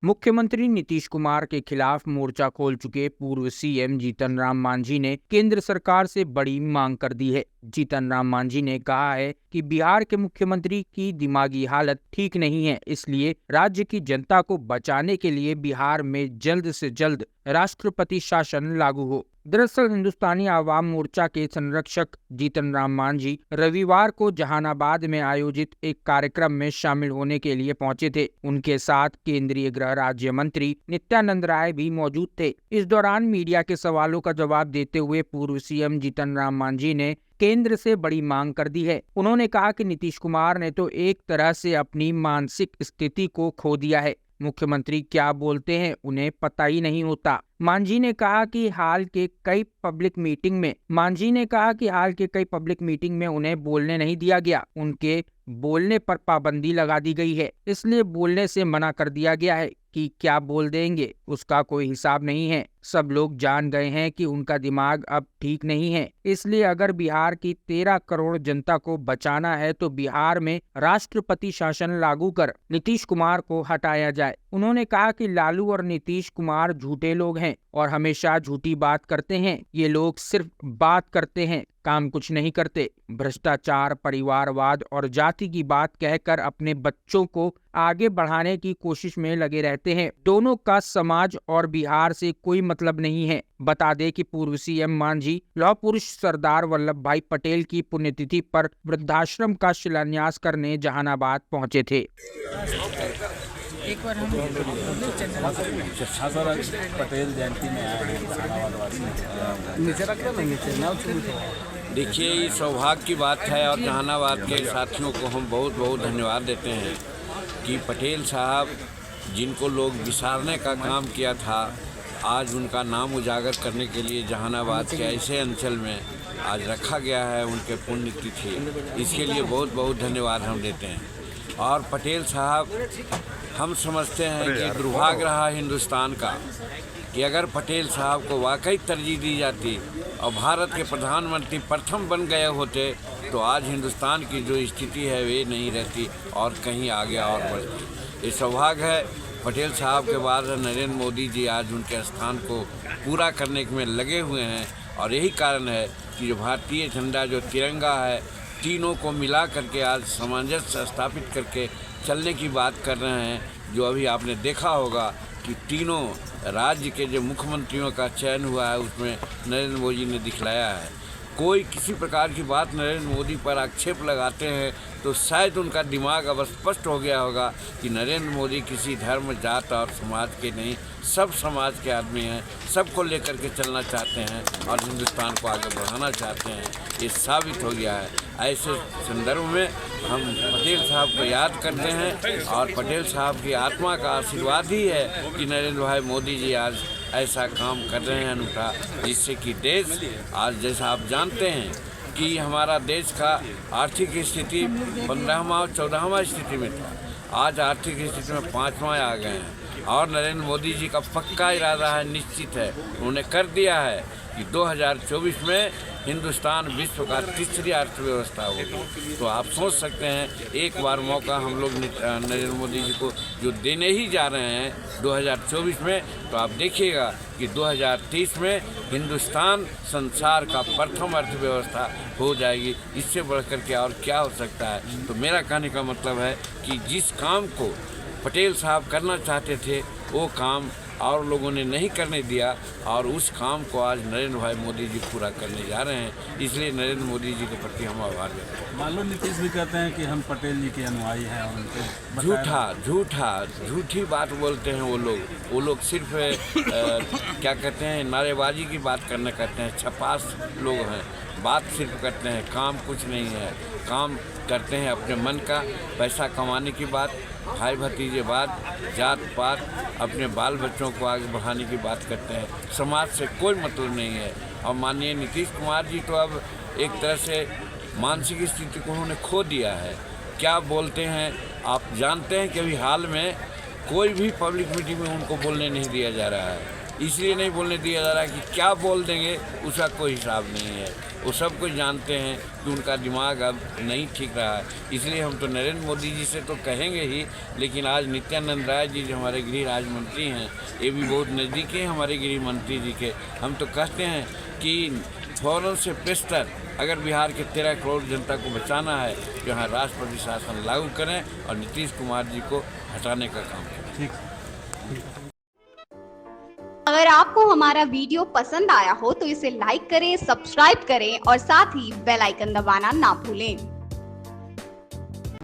मुख्यमंत्री नीतीश कुमार के खिलाफ मोर्चा खोल चुके पूर्व सीएम जीतन राम मांझी ने केंद्र सरकार से बड़ी मांग कर दी है। जीतन राम मांझी ने कहा है कि बिहार के मुख्यमंत्री की दिमागी हालत ठीक नहीं है, इसलिए राज्य की जनता को बचाने के लिए बिहार में जल्द से जल्द राष्ट्रपति शासन लागू हो। दरअसल हिंदुस्तानी आवाम मोर्चा के संरक्षक जीतन राम मांझी रविवार को जहानाबाद में आयोजित एक कार्यक्रम में शामिल होने के लिए पहुंचे थे। उनके साथ केंद्रीय गृह राज्य मंत्री नित्यानंद राय भी मौजूद थे। इस दौरान मीडिया के सवालों का जवाब देते हुए पूर्व सीएम जीतन राम मांझी ने केंद्र से बड़ी मांग कर दी है। उन्होंने कहा कि नीतीश कुमार ने तो एक तरह से अपनी मानसिक स्थिति को खो दिया है। मुख्यमंत्री क्या बोलते हैं उन्हें पता ही नहीं होता। मांझी ने कहा कि हाल के कई पब्लिक मीटिंग में उन्हें बोलने नहीं दिया गया। उनके बोलने पर पाबंदी लगा दी गई है, इसलिए बोलने से मना कर दिया गया है कि क्या बोल देंगे उसका कोई हिसाब नहीं है। सब लोग जान गए हैं कि उनका दिमाग अब ठीक नहीं है, इसलिए अगर बिहार की 13 करोड़ जनता को बचाना है तो बिहार में राष्ट्रपति शासन लागू कर नीतीश कुमार को हटाया जाए। उन्होंने कहा कि लालू और नीतीश कुमार झूठे लोग हैं और हमेशा झूठी बात करते हैं। ये लोग सिर्फ बात करते हैं, काम कुछ नहीं करते। भ्रष्टाचार, परिवारवाद और जाति की बात कहकर अपने बच्चों को आगे बढ़ाने की कोशिश में लगे रहते हैं। दोनों का समाज और बिहार से कोई मतलब नहीं है। बता दें कि पूर्व सीएम मांझी लौह पुरुष सरदार वल्लभ भाई पटेल की पुण्यतिथि पर वृद्धाश्रम का शिलान्यास करने जहानाबाद पहुंचे थे। एक बार हम पटेल जयंती में आए हैं। देखिए, ये सौभाग्य की बात है और जहानाबाद के साथियों को हम बहुत बहुत धन्यवाद देते हैं कि पटेल साहब जिनको लोग विसारने का काम किया था, आज उनका नाम उजागर करने के लिए जहानाबाद के ऐसे अंचल में आज रखा गया है उनके पुण्यतिथि। इसके लिए बहुत बहुत धन्यवाद हम देते हैं। और पटेल साहब, हम समझते हैं कि दुर्भाग्य रहा हिंदुस्तान का कि अगर पटेल साहब को वाकई तरजीह दी जाती और भारत के प्रधानमंत्री प्रथम बन गए होते तो आज हिंदुस्तान की जो स्थिति है वे नहीं रहती और कहीं आगे और बढ़ती। ये सौभाग्य है पटेल साहब के बाद नरेंद्र मोदी जी आज उनके स्थान को पूरा करने में लगे हुए हैं। और यही कारण है कि जो भारतीय झंडा, जो तिरंगा है, तीनों को मिला करके आज सामंजस्य स्थापित करके चलने की बात कर रहे हैं। जो अभी आपने देखा होगा कि तीनों राज्य के जो मुख्यमंत्रियों का चयन हुआ है उसमें नरेंद्र मोदी ने दिखलाया है। कोई किसी प्रकार की बात नरेंद्र मोदी पर आक्षेप लगाते हैं तो शायद उनका दिमाग अब स्पष्ट हो गया होगा कि नरेंद्र मोदी किसी धर्म, जात और समाज के नहीं, सब समाज के आदमी हैं, सबको लेकर के चलना चाहते हैं और हिंदुस्तान को आगे बढ़ाना चाहते हैं। ये साबित हो गया है। ऐसे संदर्भ में हम पटेल साहब को याद करते हैं और पटेल साहब की आत्मा का आशीर्वाद ही है कि नरेंद्र भाई मोदी जी आज ऐसा काम कर रहे हैं अनूठा, जिससे कि देश आज, जैसा आप जानते हैं कि हमारा देश का आर्थिक स्थिति 15वां और 14वां स्थिति में था, आज आर्थिक स्थिति में 5वां आ गए हैं। और नरेंद्र मोदी जी का पक्का इरादा है, निश्चित है, उन्होंने कर दिया है कि 2024 में हिंदुस्तान विश्व का तीसरी अर्थव्यवस्था होगी। तो आप सोच सकते हैं, एक बार मौका हम लोग नरेंद्र मोदी जी को जो देने ही जा रहे हैं 2024 में, तो आप देखिएगा कि 2030 में हिंदुस्तान संसार का प्रथम अर्थव्यवस्था हो जाएगी। इससे बढ़कर के और क्या हो सकता है। तो मेरा कहने का मतलब है कि जिस काम को पटेल साहब करना चाहते थे वो काम और लोगों ने नहीं करने दिया और उस काम को आज नरेंद्र भाई मोदी जी पूरा करने जा रहे हैं। इसलिए नरेंद्र मोदी जी के प्रति हम आभार व्यक्त करते हैं। मालूम नीतीश भी कहते हैं कि हम पटेल जी के अनुयायी हैं और उनके झूठी बात बोलते हैं वो लोग सिर्फ क्या कहते हैं, नारेबाजी की बात करते हैं। छपास लोग हैं, बात सिर्फ करते हैं, काम कुछ नहीं है। काम करते हैं अपने मन का, पैसा कमाने की बात, भाई भतीजेवाद, जात पात, अपने बाल बच्चों को आगे बढ़ाने की बात करते हैं। समाज से कोई मतलब नहीं है। और माननीय नीतीश कुमार जी तो अब एक तरह से मानसिक स्थिति को उन्होंने खो दिया है। क्या बोलते हैं आप जानते हैं कि अभी हाल में कोई भी पब्लिक मीटिंग में उनको बोलने नहीं दिया जा रहा है। इसलिए नहीं बोलने दिया जा रहा कि क्या बोल देंगे उसका कोई हिसाब नहीं है। वो सब कुछ जानते हैं कि उनका दिमाग अब नहीं ठीक रहा है। इसलिए हम तो नरेंद्र मोदी जी से तो कहेंगे ही, लेकिन आज नित्यानंद राय जी जो हमारे गृह राज्य मंत्री हैं, ये भी बहुत नज़दीकी हैं हमारे गृह मंत्री जी के। हम तो कहते हैं कि फौरन से पेशतर अगर बिहार के 13 करोड़ जनता को बचाना है तो यहाँ राष्ट्रपति शासन लागू करें और नीतीश कुमार जी को हटाने का काम करें। अगर आपको हमारा वीडियो पसंद आया हो तो इसे लाइक करें, सब्सक्राइब करें और साथ ही बेल आइकन दबाना ना भूलें।